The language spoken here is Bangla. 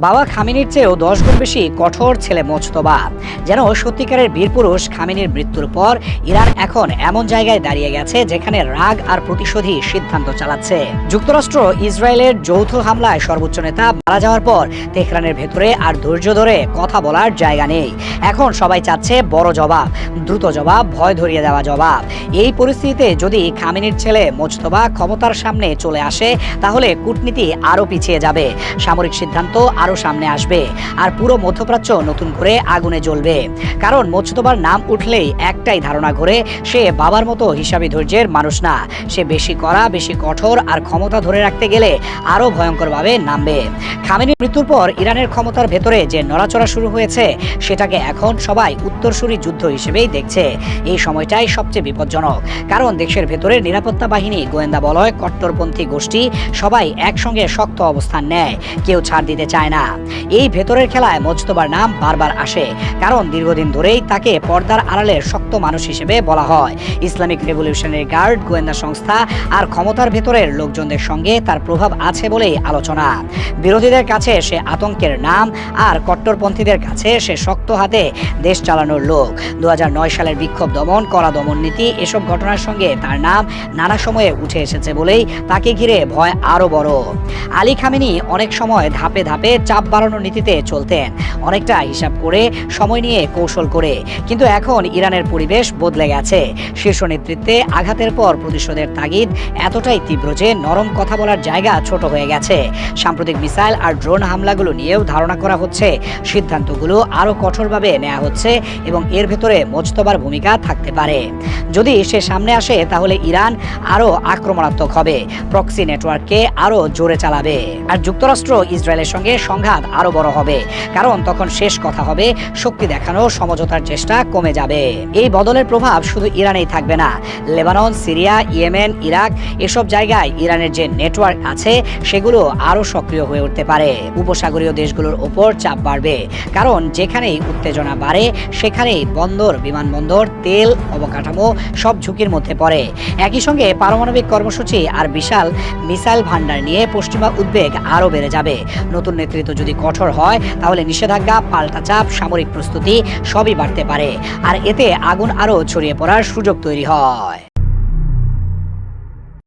বাবা খামেনির চেয়েও 10 গুণ বেশি কঠোর ছেলে মোজতবা। যেন সত্যিকারের বীরপুরুষ খামেনির মৃত্যুর পর ইরান এখন এমন জায়গায় দাঁড়িয়ে গেছে যেখানে রাগ আর প্রতিশোধী সিদ্ধান্ত চালাচ্ছে। যুক্তরাষ্ট্র ইসরায়েলের যৌথ হামলায় সর্বোচ্চ নেতা মারা যাওয়ার পর তেহরানের ভেতরে আর ধৈর্য ধরে কথা বলার জায়গা নেই। এখন সবাই চাচ্ছে বড় জবাব, দ্রুত জবাব, ভয় ধরিয়ে দেওয়া জবাব। এই পরিস্থিতিতে যদি খামেনির ছেলে মোজতবা ক্ষমতার সামনে চলে আসে তাহলে কূটনীতি আরও পিছিয়ে যাবে, সামরিক সিদ্ধান্ত আরও সামনে আসবে, আর পুরো মধ্যপ্রাচ্য নতুন করে আগুনে জ্বলবে। কারণ মোজতবার নাম উঠলেই একটাই ধারণা ঘোরে, সে বাবার মতো হিসাবি ধৈর্যের মানুষ না। সে বেশি কড়া, বেশি কঠোর, আর ক্ষমতা ধরে রাখতে গেলে আরও ভয়ঙ্করভাবে নামবে। খামেনির মৃত্যুর পর ইরানের ক্ষমতার ভেতরে যে নড়াচড়া শুরু হয়েছে সেটাকে এখন সবাই উত্তরসূরি যুদ্ধ হিসেবেই দেখছে। এই সময়টাই সবচেয়ে বিপজ্জনক, কারণ দেশের ভেতরে নিরাপত্তা বাহিনী, গোয়েন্দা বলয়, কট্টরপন্থী গোষ্ঠী সবাই একসঙ্গে শক্ত অবস্থান নেয়, কেউ ছাড় দিতে চায় না। এই ভেতরের খেলায় মোজতবার নাম বারবার আসে, কারণ দীর্ঘদিন ধরেই তাকে পর্দার আড়ালের শক্ত মানুষ হিসেবে বলা হয়। ইসলামিক রেভলিউশনারি গার্ড, গোয়েন্দা সংস্থা আর ক্ষমতার ভেতরের লোকজনদের সঙ্গে তার প্রভাব আছে বলেই আলোচনা। বিরোধীদের কাছে সে আতঙ্কের নাম, আর কট্টরপন্থীদের কাছে সে শক্ত হাতে দেশ চালানোর লোক। 2009 সালের বিক্ষোভ দমন, কড়া দমন নীতি, এসব ঘটনার সঙ্গে তার নাম নানা সময়ে উঠে এসেছে বলেই তাকে ঘিরে ভয় আরও বড়। আলী খামেনি অনেক সময় ধাপে ধাপে চাপ বাড়ানোর নীতিতে চলতেন, অনেকটা হিসাব করে, সময় নিয়ে, কৌশল করে। কিন্তু এখন ইরানের পরিবেশ বদলে গেছে। শীর্ষ নেতৃত্বে আঘাতের পর প্রতিশোধের তাগিদ এতটাই তীব্র যে নরম কথা বলার জায়গা ছোট হয়ে গেছে। সাম্প্রতিক মিসাইল আর ড্রোন হামলাগুলো নিয়েও ধারণা করা হচ্ছে, সিদ্ধান্তগুলো আরও কঠোরভাবে নেওয়া হচ্ছে এবং এর ভেতরে মোজতবার ভূমিকা থাকতে পারে। যদি সে সামনে আসে তাহলে ইরান আরও আক্রমণাত্মক হবে, প্রক্সি নেটওয়ার্ককে আরও জোরে চালাবে, আর যুক্তরাষ্ট্র ইসরায়েলের সঙ্গে সংঘাত আরও বড় হবে, কারণ তখন শেষ কথা হবে শক্তি দেখানো, সমঝোতার চেষ্টা কমে যাবে। এই বদলের প্রভাব শুধু ইরানেই থাকবে না, লেবানন, সিরিয়া, ইয়েমেন, ইরাক, এসব জায়গায় ইরানের যে নেটওয়ার্ক আছে সেগুলো আরও সক্রিয় হয়ে উঠতে পারে। উপসাগরীয় দেশগুলোর ওপর চাপ বাড়বে, কারণ যেখানেই উত্তেজনা বাড়ে সেখানেই বন্দর, বিমানবন্দর, তেল, অবকাঠামো সব ঝুঁকির মধ্যে পড়ে। একই সঙ্গে পারমাণবিক কর্মসূচি আর বিশাল মিসাইল ভান্ডার নিয়ে পশ্চিমা উদ্বেগ আরও বেড়ে যাবে। নতুন নেতৃত্ব যদি কঠোর হয় তাহলে নিষেধাজ্ঞা, পাল্টা চাপ, সামরিক প্রস্তুতি সবই বাড়তে পারে, আর এতে আগুন আরও ছড়িয়ে পড়ার সুযোগ তৈরি হয়।